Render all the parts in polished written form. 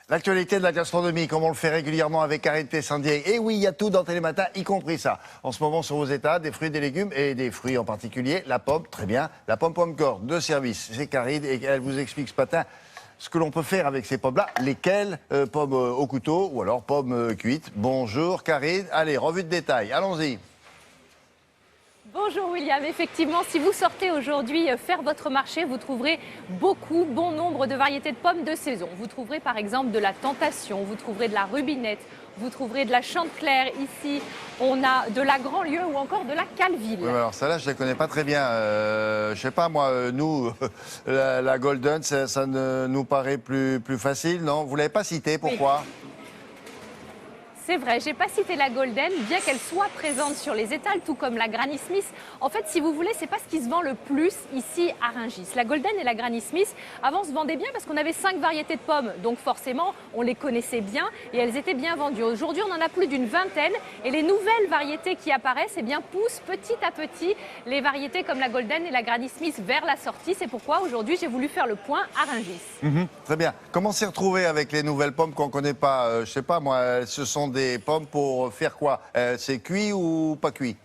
L'actualité de la gastronomie, comme on le fait régulièrement avec Karine Tessandier. Et oui, il y a tout dans Télématin, y compris ça. En ce moment, sur vos états, des fruits, des légumes et des fruits en particulier. La pomme, très bien. La pomme corps de service. C'est Karine et elle vous explique ce matin ce que l'on peut faire avec ces pommes-là. Lesquelles pommes au couteau ou alors pommes cuites. Bonjour Karine. Allez, revue de détail. Allons-y. Bonjour William, effectivement, si vous sortez aujourd'hui faire votre marché, vous trouverez bon nombre de variétés de pommes de saison. Vous trouverez par exemple de la tentation, vous trouverez de la rubinette, vous trouverez de la chanteclair. Ici, on a de la Grandlieu ou encore de la Calville. Oui, alors celle-là, je ne la connais pas très bien. Je sais pas, moi, nous, la Golden, ça nous paraît plus facile, non? Vous ne l'avez pas citée, pourquoi? Oui. C'est vrai, je n'ai pas cité la Golden, bien qu'elle soit présente sur les étals, tout comme la Granny Smith. En fait, si vous voulez, ce n'est pas ce qui se vend le plus ici à Rungis. La Golden et la Granny Smith, avant, se vendaient bien parce qu'on avait 5 variétés de pommes. Donc forcément, on les connaissait bien et elles étaient bien vendues. Aujourd'hui, on en a plus d'une vingtaine et les nouvelles variétés qui apparaissent poussent petit à petit les variétés comme la Golden et la Granny Smith vers la sortie. C'est pourquoi aujourd'hui, j'ai voulu faire le point à Rungis. Très bien. Comment s'y retrouver avec les nouvelles pommes qu'on ne connaît pas? Je ne sais pas, moi, ce sont des pommes pour faire quoi? C'est cuit ou pas cuit?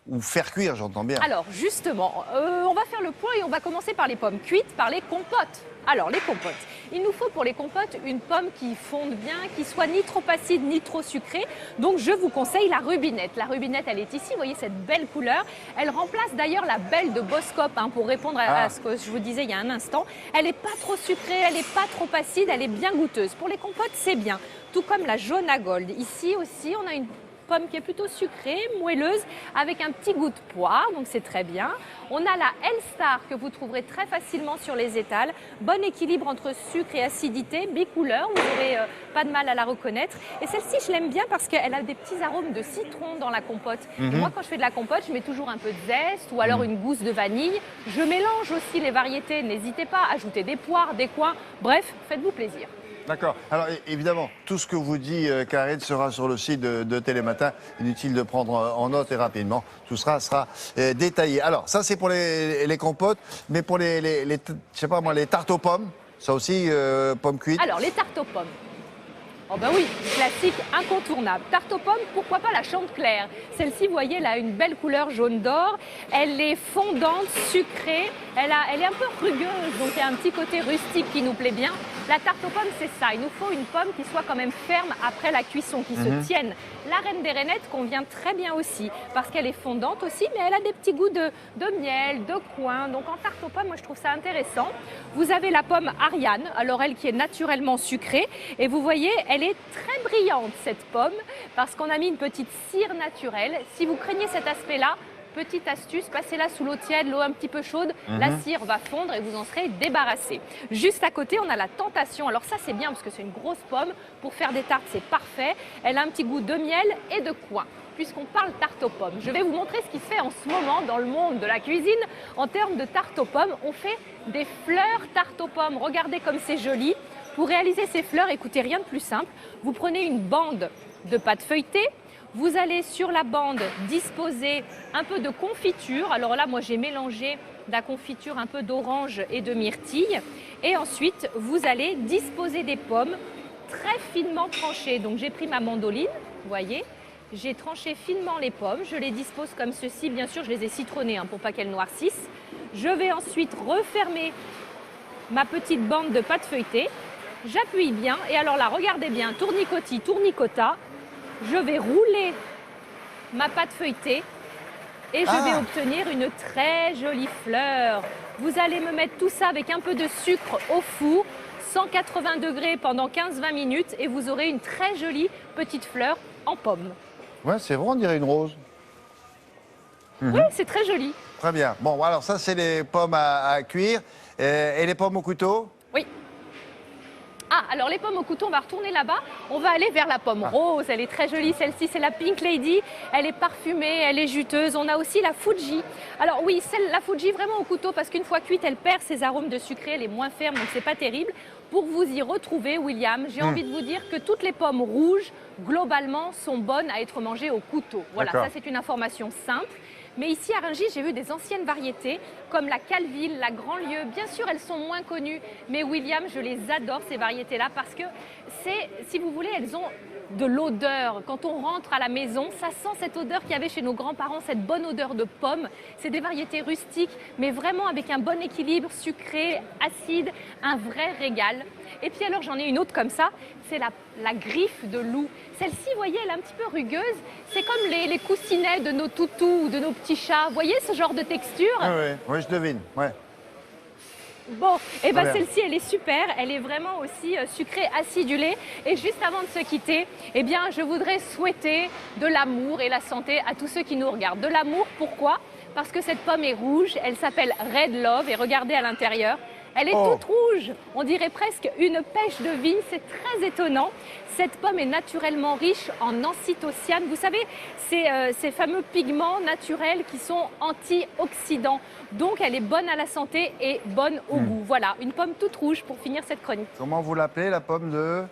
Ou faire cuire, j'entends bien. Alors justement, on va faire le point et on va commencer par les pommes cuites, par les compotes. Alors les compotes, il nous faut pour les compotes une pomme qui fonde bien, qui soit ni trop acide ni trop sucrée. Donc je vous conseille la rubinette. La rubinette, elle est ici, vous voyez cette belle couleur. Elle remplace d'ailleurs la belle de Boskop, pour répondre à ce que je vous disais il y a un instant. Elle n'est pas trop sucrée, elle n'est pas trop acide, elle est bien goûteuse. Pour les compotes, c'est bien. Tout comme la jaune à gold. Ici aussi, on a une pomme qui est plutôt sucrée, moelleuse, avec un petit goût de poire, donc c'est très bien. On a la L-Star que vous trouverez très facilement sur les étals. Bon équilibre entre sucre et acidité, bicouleur, vous n'aurez pas de mal à la reconnaître. Et celle-ci, je l'aime bien parce qu'elle a des petits arômes de citron dans la compote. Et moi, quand je fais de la compote, je mets toujours un peu de zeste ou alors une gousse de vanille. Je mélange aussi les variétés, n'hésitez pas à ajouter des poires, des coings, bref, faites-vous plaisir. D'accord. Alors évidemment, tout ce que vous dit Karine sera sur le site de Télématin. Inutile de prendre en note et rapidement. Tout sera détaillé. Alors ça c'est pour les compotes, mais pour je sais pas moi, les tartes aux pommes, ça aussi, pommes cuites. Alors les tartes aux pommes. Oh ben oui, classique, incontournable. Tarte aux pommes, pourquoi pas la chanteclair? Celle-ci, vous voyez, elle a une belle couleur jaune d'or. Elle est fondante, sucrée. Elle est un peu rugueuse, donc il y a un petit côté rustique qui nous plaît bien. La tarte aux pommes, c'est ça. Il nous faut une pomme qui soit quand même ferme après la cuisson, qui se tienne. La reine des rainettes convient très bien aussi, parce qu'elle est fondante aussi, mais elle a des petits goûts de miel, de coin. Donc en tarte aux pommes, moi je trouve ça intéressant. Vous avez la pomme Ariane, alors elle qui est naturellement sucrée. Et vous voyez, elle est très brillante cette pomme, parce qu'on a mis une petite cire naturelle. Si vous craignez cet aspect-là, petite astuce, passez-la sous l'eau tiède, l'eau un petit peu chaude, la cire va fondre et vous en serez débarrassé. Juste à côté, on a la tentation. Alors ça, c'est bien parce que c'est une grosse pomme. Pour faire des tartes, c'est parfait. Elle a un petit goût de miel et de coin. Puisqu'on parle tarte aux pommes, je vais vous montrer ce qui se fait en ce moment dans le monde de la cuisine. En termes de tarte aux pommes, on fait des fleurs tarte aux pommes. Regardez comme c'est joli. Pour réaliser ces fleurs, écoutez, rien de plus simple. Vous prenez une bande de pâte feuilletée. Vous allez sur la bande disposer un peu de confiture. Alors là, moi, j'ai mélangé de la confiture un peu d'orange et de myrtille. Et ensuite, vous allez disposer des pommes très finement tranchées. Donc, j'ai pris ma mandoline, vous voyez. J'ai tranché finement les pommes. Je les dispose comme ceci. Bien sûr, je les ai citronnées pour pas qu'elles noircissent. Je vais ensuite refermer ma petite bande de pâte feuilletée. J'appuie bien. Et alors là, regardez bien, tournicotis, tournicota. Je vais rouler ma pâte feuilletée et je vais obtenir une très jolie fleur. Vous allez me mettre tout ça avec un peu de sucre au four, 180 degrés pendant 15-20 minutes et vous aurez une très jolie petite fleur en pomme. Ouais, c'est vrai, on dirait une rose. Oui, c'est très joli. Très bien. Bon, alors ça, c'est les pommes à cuire. Et les pommes au couteau? Oui. Ah, alors les pommes au couteau, on va retourner là-bas. On va aller vers la pomme rose. Elle est très jolie. Celle-ci, c'est la Pink Lady. Elle est parfumée, elle est juteuse. On a aussi la Fuji. Alors oui, la Fuji vraiment au couteau parce qu'une fois cuite, elle perd ses arômes de sucré. Elle est moins ferme, donc c'est pas terrible. Pour vous y retrouver, William, j'ai envie de vous dire que toutes les pommes rouges, globalement, sont bonnes à être mangées au couteau. Voilà, ça c'est une information simple. Mais ici à Rungis, j'ai vu des anciennes variétés comme la Calville, la Grandlieu. Bien sûr, elles sont moins connues, mais William, je les adore ces variétés-là parce que si vous voulez, elles ont de l'odeur. Quand on rentre à la maison, ça sent cette odeur qu'il y avait chez nos grands-parents, cette bonne odeur de pommes. C'est des variétés rustiques, mais vraiment avec un bon équilibre, sucré, acide, un vrai régal. Et puis alors j'en ai une autre comme ça, c'est la griffe de loup. Celle-ci, vous voyez, elle est un petit peu rugueuse. C'est comme les coussinets de nos toutous ou de nos petits chats. Vous voyez ce genre de texture? Oui, je devine. Ouais. Bon, et Très bien. celle-ci, elle est super, elle est vraiment aussi sucrée, acidulée. Et juste avant de se quitter, eh bien, je voudrais souhaiter de l'amour et la santé à tous ceux qui nous regardent. De l'amour, pourquoi? Parce que cette pomme est rouge, elle s'appelle Red Love, et regardez à l'intérieur. Elle est toute rouge, on dirait presque une pêche de vigne, c'est très étonnant. Cette pomme est naturellement riche en anthocyanes. Vous savez, ces fameux pigments naturels qui sont antioxydants. Donc elle est bonne à la santé et bonne au goût. Voilà, une pomme toute rouge pour finir cette chronique. Comment vous l'appelez, la pomme de...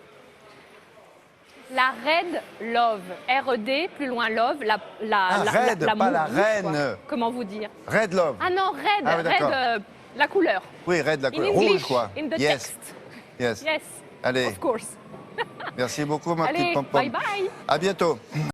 La Red Love, R-E-D, plus loin Love, Red, l'amour pas la rouge, quoi. reine. Comment vous dire? Red Love. Ah non, Red, Ah oui, d'accord. la couleur. Oui, Red, la In couleur. English, Rouge, quoi. in the Yes. text. Yes. Yes, Allez, of course. merci beaucoup, ma petite Allez, pom-pom. bye bye. À bientôt.